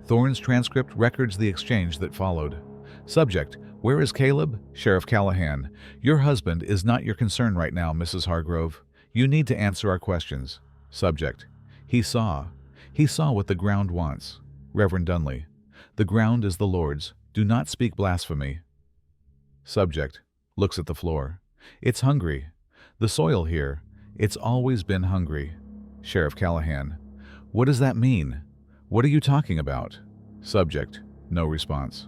Thorne's transcript records the exchange that followed. Subject: "Where is Caleb?" Sheriff Callahan: "Your husband is not your concern right now, Mrs. Hargrove. You need to answer our questions." Subject: He saw what the ground wants." Reverend Dunley: "The ground is the Lord's. Do not speak blasphemy." Subject: Looks at the floor: "It's hungry. The soil here, it's always been hungry." Sheriff Callahan: "What does that mean? What are you talking about?" Subject: No response.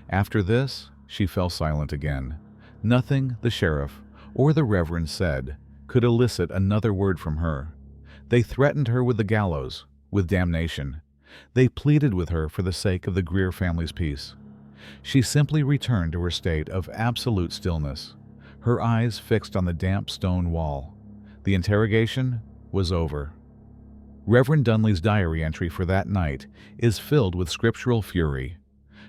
After this, she fell silent again. Nothing the sheriff or the Reverend said could elicit another word from her. They threatened her with the gallows, with damnation. They pleaded with her for the sake of the Greer family's peace. She simply returned to her state of absolute stillness, her eyes fixed on the damp stone wall. The interrogation was over. Reverend Dunley's diary entry for that night is filled with scriptural fury.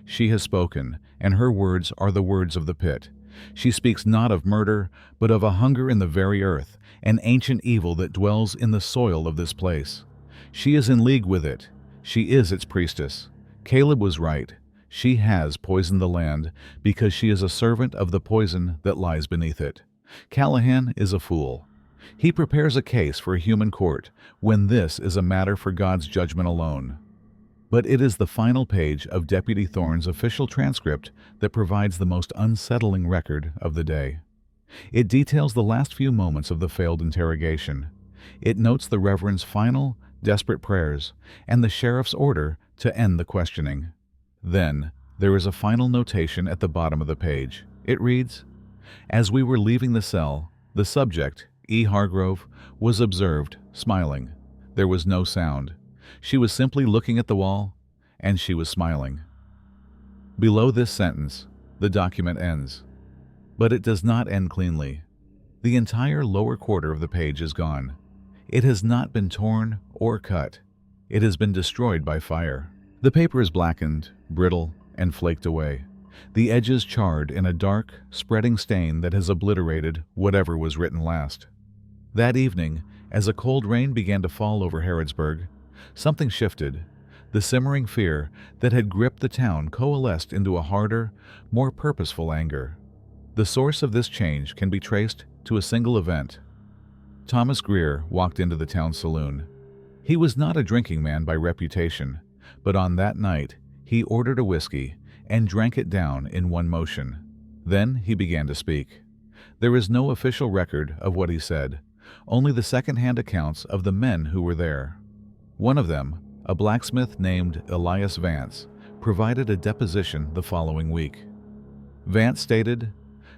She has spoken, and her words are the words of the pit. She speaks not of murder, but of a hunger in the very earth, an ancient evil that dwells in the soil of this place. She is in league with it. She is its priestess. Caleb was right. She has poisoned the land because she is a servant of the poison that lies beneath it. Callahan is a fool. He prepares a case for a human court when this is a matter for God's judgment alone. But it is the final page of Deputy Thorne's official transcript that provides the most unsettling record of the day. It details the last few moments of the failed interrogation. It notes the Reverend's final, desperate prayers and the sheriff's order to end the questioning. Then, there is a final notation at the bottom of the page. It reads, "As we were leaving the cell, the subject, E. Hargrove, was observed, smiling. There was no sound. She was simply looking at the wall, and she was smiling." Below this sentence, the document ends. But it does not end cleanly. The entire lower quarter of the page is gone. It has not been torn or cut. It has been destroyed by fire. The paper is blackened, brittle, and flaked away. The edges charred in a dark, spreading stain that has obliterated whatever was written last. That evening, as a cold rain began to fall over Harrodsburg, something shifted. The simmering fear that had gripped the town coalesced into a harder, more purposeful anger. The source of this change can be traced to a single event. Thomas Greer walked into the town saloon. He was not a drinking man by reputation, but on that night he ordered a whiskey and drank it down in one motion. Then he began to speak. There is no official record of what he said, only the second-hand accounts of the men who were there. One of them, a blacksmith named Elias Vance, provided a deposition the following week. Vance stated,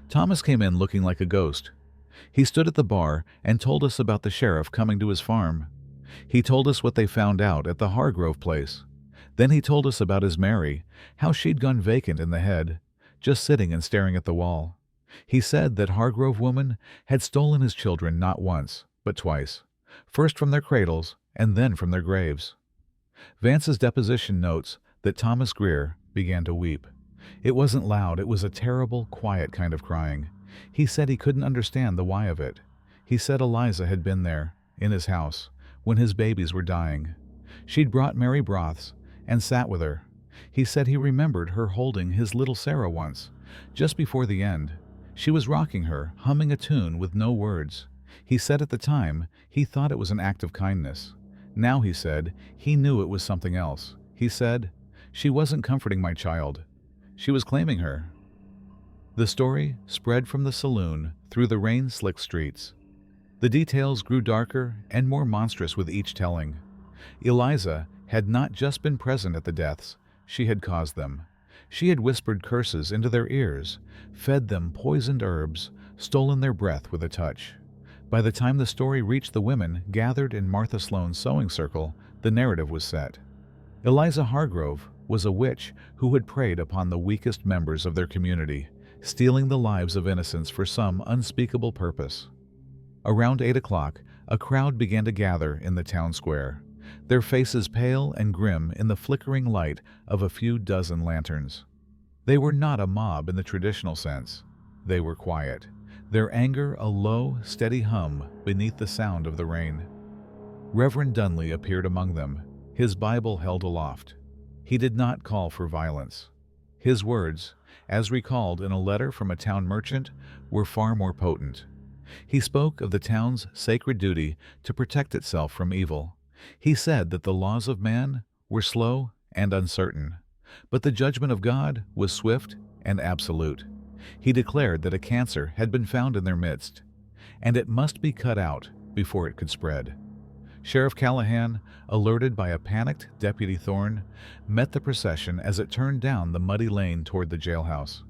"Thomas came in looking like a ghost. He stood at the bar and told us about the sheriff coming to his farm. He told us what they found out at the Hargrove place. Then he told us about his Mary, how she'd gone vacant in the head, just sitting and staring at the wall. He said that Hargrove woman had stolen his children not once, but twice, first from their cradles and then from their graves." Vance's deposition notes that Thomas Greer began to weep. It wasn't loud, it was a terrible, quiet kind of crying. He said he couldn't understand the why of it. He said Eliza had been there, in his house, when his babies were dying. She'd brought Mary broths and sat with her. He said he remembered her holding his little Sarah once, just before the end. She was rocking her, humming a tune with no words. He said at the time he thought it was an act of kindness. Now, he said, he knew it was something else. He said, "She wasn't comforting my child. She was claiming her. The story spread from the saloon through the rain-slicked streets. The details grew darker and more monstrous with each telling. Eliza had not just been present at the deaths, she had caused them. She had whispered curses into their ears, fed them poisoned herbs, stolen their breath with a touch. By the time the story reached the women gathered in Martha Sloane's sewing circle, the narrative was set. Eliza Hargrove was a witch who had preyed upon the weakest members of their community, stealing the lives of innocents for some unspeakable purpose. Around 8 o'clock, a crowd began to gather in the town square, their faces pale and grim in the flickering light of a few dozen lanterns. They were not a mob in the traditional sense. They were quiet, their anger a low, steady hum beneath the sound of the rain. Reverend Dunley appeared among them, his Bible held aloft. He did not call for violence. His words, as recalled in a letter from a town merchant, were far more potent. He spoke of the town's sacred duty to protect itself from evil. He said that the laws of man were slow and uncertain, but the judgment of God was swift and absolute. He declared that a cancer had been found in their midst, and it must be cut out before it could spread. Sheriff Callahan, alerted by a panicked Deputy Thorne, met the procession as it turned down the muddy lane toward the jailhouse.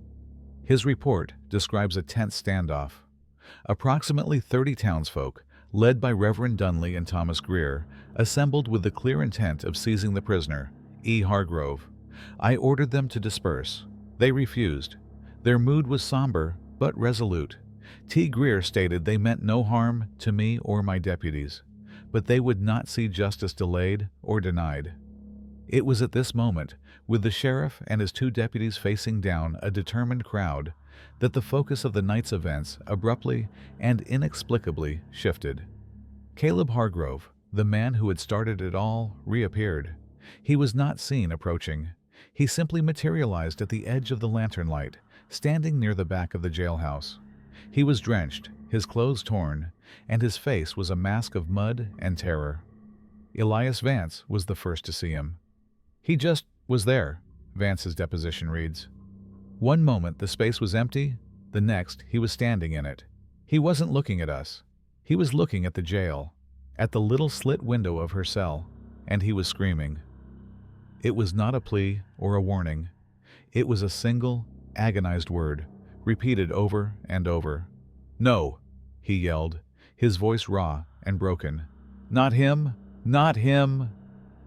His report describes a tense standoff. Approximately 30 townsfolk, led by Reverend Dunley and Thomas Greer, assembled with the clear intent of seizing the prisoner, E. Hargrove. I ordered them to disperse. They refused. Their mood was somber, but resolute. T. Greer stated they meant no harm to me or my deputies, but they would not see justice delayed or denied. It was at this moment, with the sheriff and his 2 deputies facing down a determined crowd, that the focus of the night's events abruptly and inexplicably shifted. Caleb Hargrove, the man who had started it all, reappeared. He was not seen approaching. He simply materialized at the edge of the lantern light, standing near the back of the jailhouse. He was drenched, his clothes torn, and his face was a mask of mud and terror. Elias Vance was the first to see him. He just was there, Vance's deposition reads. One moment the space was empty, the next he was standing in it. He wasn't looking at us. He was looking at the jail, at the little slit window of her cell, and he was screaming. It was not a plea or a warning. It was a single, agonized word, repeated over and over. No, he yelled, his voice raw and broken. Not him! Not him!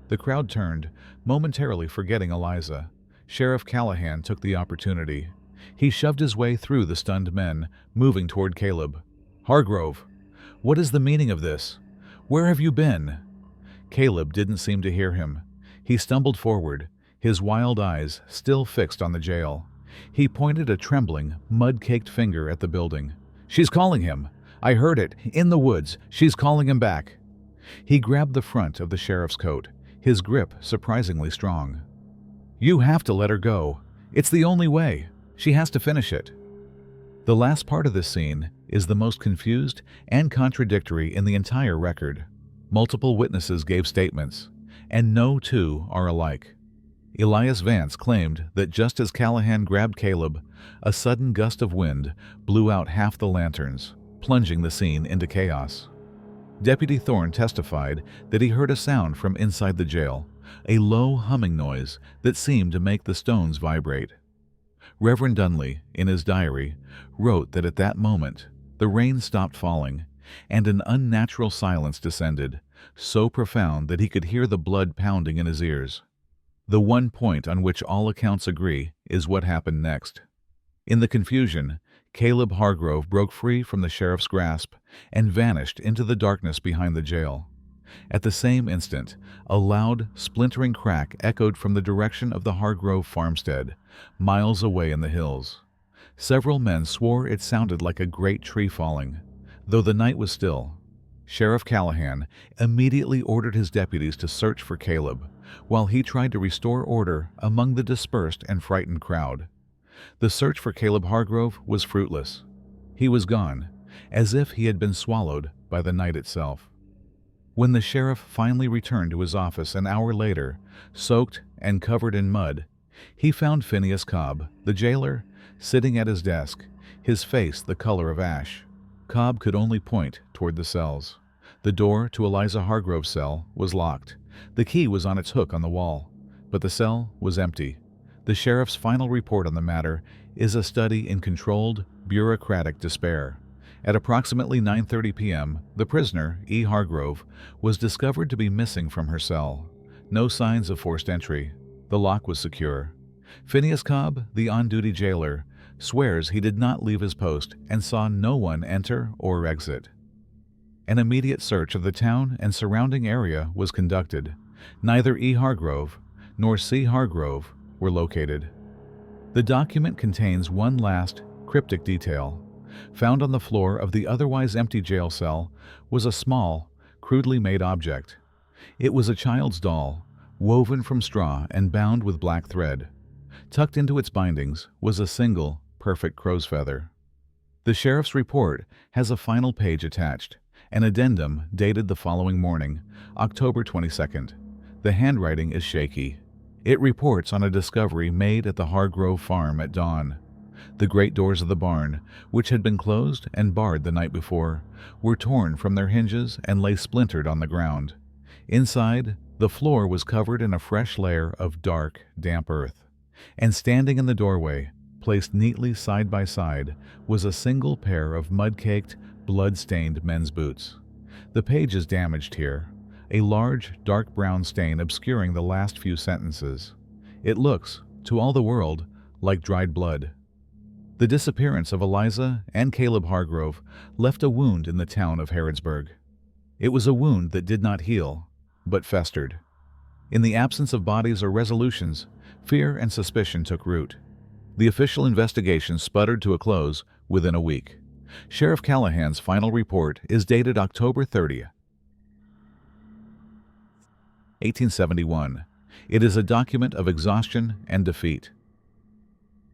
The crowd turned, momentarily forgetting Eliza. Sheriff Callahan took the opportunity. He shoved his way through the stunned men, moving toward Caleb. Hargrove, what is the meaning of this? Where have you been? Caleb didn't seem to hear him. He stumbled forward, his wild eyes still fixed on the jail. He pointed a trembling, mud-caked finger at the building. She's calling him. I heard it. In the woods. She's calling him back. He grabbed the front of the sheriff's coat, his grip surprisingly strong. You have to let her go. It's the only way. She has to finish it. The last part of this scene is the most confused and contradictory in the entire record. Multiple witnesses gave statements, and no two are alike. Elias Vance claimed that just as Callahan grabbed Caleb, a sudden gust of wind blew out half the lanterns, plunging the scene into chaos. Deputy Thorne testified that he heard a sound from inside the jail, a low humming noise that seemed to make the stones vibrate. Reverend Dunley, in his diary, wrote that at that moment, the rain stopped falling, and an unnatural silence descended, so profound that he could hear the blood pounding in his ears. The one point on which all accounts agree is what happened next. In the confusion, Caleb Hargrove broke free from the sheriff's grasp and vanished into the darkness behind the jail. At the same instant, a loud, splintering crack echoed from the direction of the Hargrove farmstead, miles away in the hills. Several men swore it sounded like a great tree falling, though the night was still. Sheriff Callahan immediately ordered his deputies to search for Caleb, while he tried to restore order among the dispersed and frightened crowd. The search for Caleb Hargrove was fruitless. He was gone, as if he had been swallowed by the night itself. When the sheriff finally returned to his office an hour later, soaked and covered in mud, He found Phineas Cobb, the jailer, sitting at his desk, his face the color of ash. Cobb could only point toward the cells. The door to Eliza Hargrove's cell was locked. The key was on its hook on the wall, but the cell was empty. The sheriff's final report on the matter is a study in controlled, bureaucratic despair. At approximately 9:30 p.m., the prisoner, E. Hargrove, was discovered to be missing from her cell. No signs of forced entry. The lock was secure. Phineas Cobb, the on-duty jailer, swears he did not leave his post and saw no one enter or exit. An immediate search of the town and surrounding area was conducted. Neither E. Hargrove nor C. Hargrove were located. The document contains one last, cryptic detail. Found on the floor of the otherwise empty jail cell was a small, crudely made object. It was a child's doll, woven from straw and bound with black thread. Tucked into its bindings was a single, perfect crow's feather. The sheriff's report has a final page attached, an addendum dated the following morning, October 22nd. The handwriting is shaky. It reports on a discovery made at the Hargrove farm at dawn. The great doors of the barn, which had been closed and barred the night before, were torn from their hinges and lay splintered on the ground. Inside, the floor was covered in a fresh layer of dark, damp earth. And standing in the doorway, placed neatly side by side, was a single pair of mud-caked, blood-stained men's boots. The page is damaged here, a large, dark brown stain obscuring the last few sentences. It looks, to all the world, like dried blood. The disappearance of Eliza and Caleb Hargrove left a wound in the town of Harrodsburg. It was a wound that did not heal, but festered. In the absence of bodies or resolutions, fear and suspicion took root. The official investigation sputtered to a close within a week. Sheriff Callahan's final report is dated October 30, 1871. It is a document of exhaustion and defeat.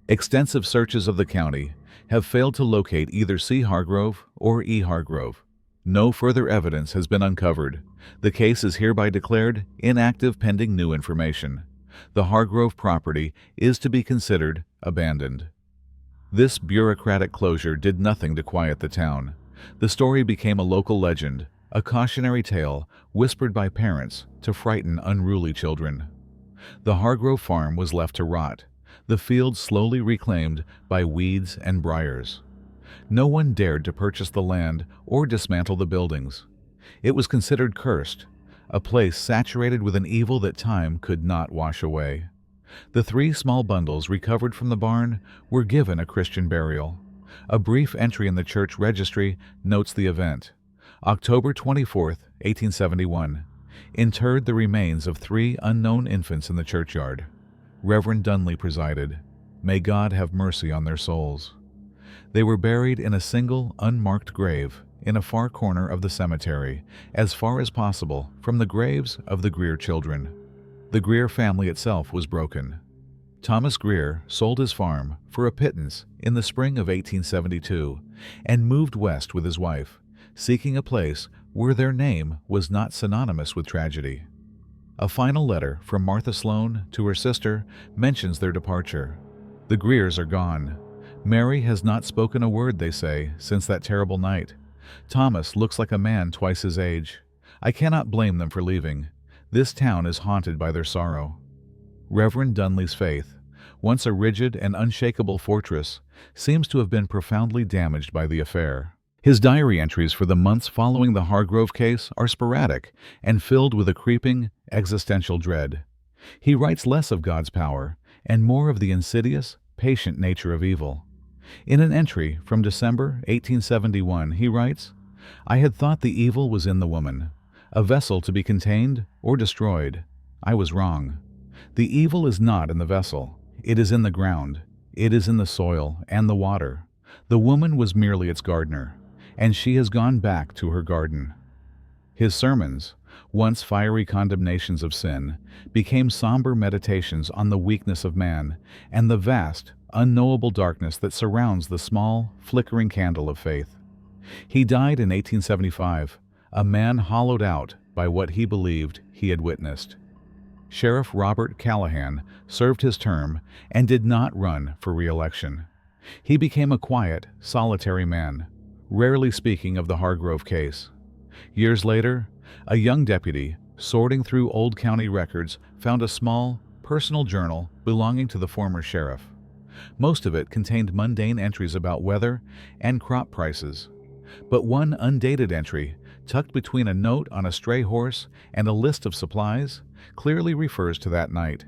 Extensive searches of the county have failed to locate either C. Hargrove or E. Hargrove. No further evidence has been uncovered. The case is hereby declared inactive pending new information. The Hargrove property is to be considered abandoned. This bureaucratic closure did nothing to quiet the town. The story became a local legend, a cautionary tale whispered by parents to frighten unruly children. The Hargrove farm was left to rot, the fields slowly reclaimed by weeds and briars. No one dared to purchase the land or dismantle the buildings. It was considered cursed, a place saturated with an evil that time could not wash away. The 3 small bundles recovered from the barn were given a Christian burial. A brief entry in the church registry notes the event. October 24, 1871. Interred the remains of 3 unknown infants in the churchyard. Reverend Dunley presided. May God have mercy on their souls. They were buried in a single, unmarked grave in a far corner of the cemetery, as far as possible from the graves of the Greer children. The Greer family itself was broken. Thomas Greer sold his farm for a pittance in the spring of 1872 and moved west with his wife, seeking a place where their name was not synonymous with tragedy. A final letter from Martha Sloan to her sister mentions their departure. The Greers are gone. Mary has not spoken a word, they say, since that terrible night. Thomas looks like a man twice his age. I cannot blame them for leaving. This town is haunted by their sorrow. Reverend Dunley's faith, once a rigid and unshakable fortress, seems to have been profoundly damaged by the affair. His diary entries for the months following the Hargrove case are sporadic and filled with a creeping, existential dread. He writes less of God's power and more of the insidious, patient nature of evil. In an entry from December 1871, he writes, "I had thought the evil was in the woman, a vessel to be contained or destroyed. I was wrong. The evil is not in the vessel. It is in the ground. It is in the soil and the water. The woman was merely its gardener, and she has gone back to her garden." His sermons, once fiery condemnations of sin, became somber meditations on the weakness of man and the vast, unknowable darkness that surrounds the small, flickering candle of faith. He died in 1875, a man hollowed out by what he believed he had witnessed. Sheriff Robert Callahan served his term and did not run for re-election. He became a quiet, solitary man, rarely speaking of the Hargrove case. Years later, a young deputy, sorting through old county records, found a small, personal journal belonging to the former sheriff. Most of it contained mundane entries about weather and crop prices. But one undated entry, tucked between a note on a stray horse and a list of supplies, clearly refers to that night.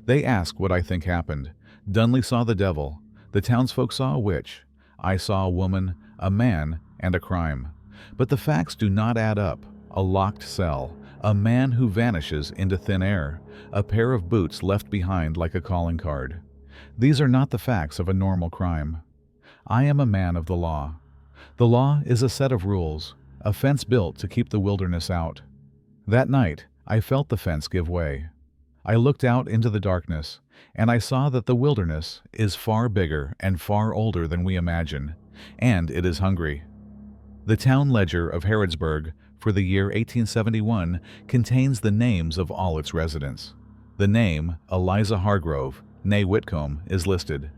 They ask what I think happened. Dunley saw the devil. The townsfolk saw a witch. I saw a woman, a man, and a crime. But the facts do not add up. A locked cell, a man who vanishes into thin air, a pair of boots left behind like a calling card. These are not the facts of a normal crime. I am a man of the law. The law is a set of rules, a fence built to keep the wilderness out. That night, I felt the fence give way. I looked out into the darkness, and I saw that the wilderness is far bigger and far older than we imagine, and it is hungry. The town ledger of Harrodsburg for the year 1871 contains the names of all its residents. The name, Eliza Hargrove, née Whitcomb, is listed.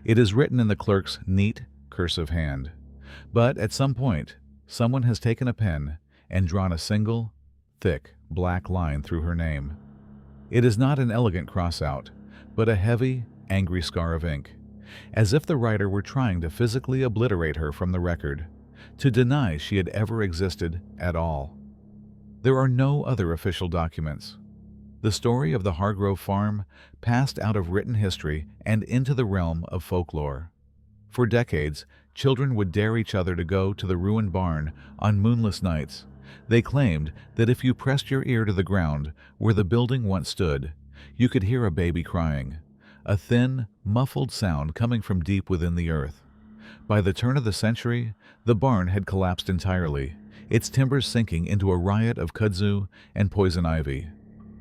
It is written in the clerk's neat, cursive hand. But at some point, someone has taken a pen and drawn a single, thick, black line through her name. It is not an elegant cross-out, but a heavy, angry scar of ink, as if the writer were trying to physically obliterate her from the record, to deny she had ever existed at all. There are no other official documents. The story of the Hargrove farm passed out of written history and into the realm of folklore. For decades, children would dare each other to go to the ruined barn on moonless nights. They claimed that if you pressed your ear to the ground where the building once stood, you could hear a baby crying, a thin, muffled sound coming from deep within the earth. By the turn of the century, the barn had collapsed entirely, its timbers sinking into a riot of kudzu and poison ivy.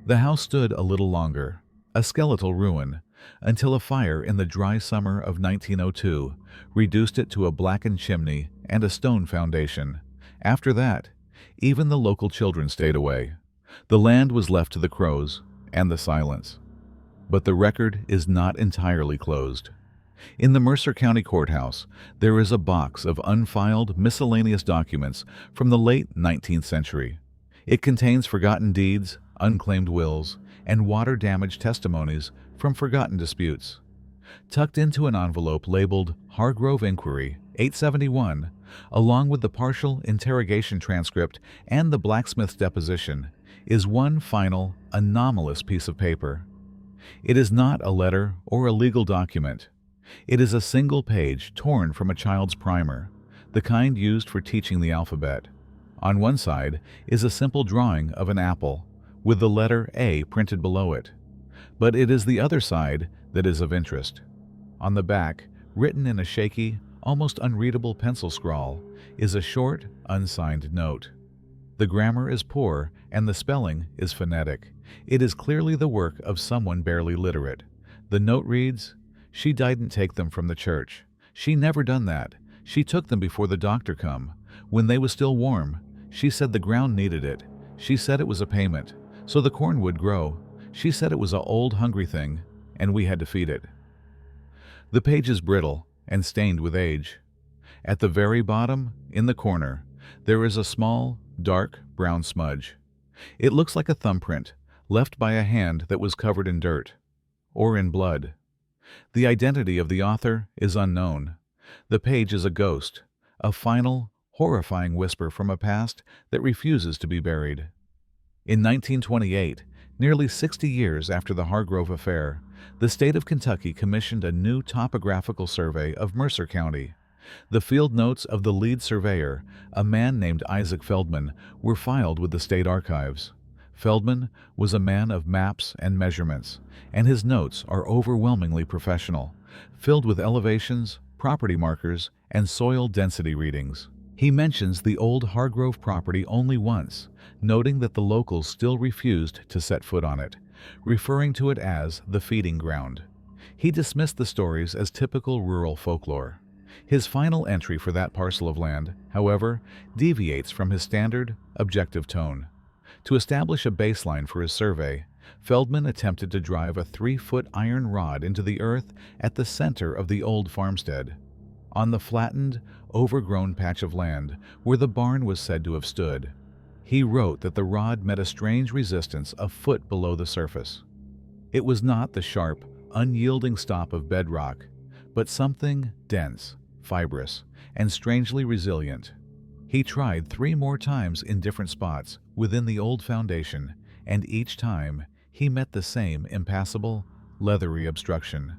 The house stood a little longer, a skeletal ruin, until a fire in the dry summer of 1902 reduced it to a blackened chimney and a stone foundation. After that, even the local children stayed away. The land was left to the crows and the silence. But the record is not entirely closed. In the Mercer County Courthouse, there is a box of unfiled miscellaneous documents from the late 19th century. It contains forgotten deeds, unclaimed wills, and water-damaged testimonies from forgotten disputes. Tucked into an envelope labeled Hargrove Inquiry, 871, along with the partial interrogation transcript and the blacksmith's deposition, is one final, anomalous piece of paper. It is not a letter or a legal document. It is a single page torn from a child's primer, the kind used for teaching the alphabet. On one side is a simple drawing of an apple, with the letter A printed below it. But it is the other side that is of interest. On the back, written in a shaky, almost unreadable pencil scrawl, is a short, unsigned note. The grammar is poor and the spelling is phonetic. It is clearly the work of someone barely literate. The note reads, "She didn't take them from the church. She never done that. She took them before the doctor come. When they was still warm, she said the ground needed it. She said it was a payment, so the corn would grow. She said it was a old hungry thing, and we had to feed it." The page is brittle and stained with age. At the very bottom, in the corner, there is a small, dark brown smudge. It looks like a thumbprint, left by a hand that was covered in dirt, or in blood. The identity of the author is unknown. The page is a ghost, a final, horrifying whisper from a past that refuses to be buried. In 1928, nearly 60 years after the Hargrove affair, the state of Kentucky commissioned a new topographical survey of Mercer County. The field notes of the lead surveyor, a man named Isaac Feldman, were filed with the state archives. Feldman was a man of maps and measurements, and his notes are overwhelmingly professional, filled with elevations, property markers, and soil density readings. He mentions the old Hargrove property only once, noting that the locals still refused to set foot on it, referring to it as the feeding ground. He dismissed the stories as typical rural folklore. His final entry for that parcel of land, however, deviates from his standard, objective tone. To establish a baseline for his survey, Feldman attempted to drive a 3-foot iron rod into the earth at the center of the old farmstead, on the flattened, overgrown patch of land where the barn was said to have stood. He wrote that the rod met a strange resistance a foot below the surface. It was not the sharp, unyielding stop of bedrock, but something dense, fibrous, and strangely resilient. He tried 3 more times in different spots within the old foundation, and each time he met the same impassable, leathery obstruction.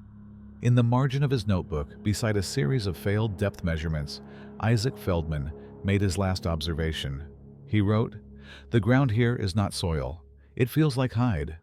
In the margin of his notebook, beside a series of failed depth measurements, Isaac Feldman made his last observation. He wrote, "The ground here is not soil. It feels like hide.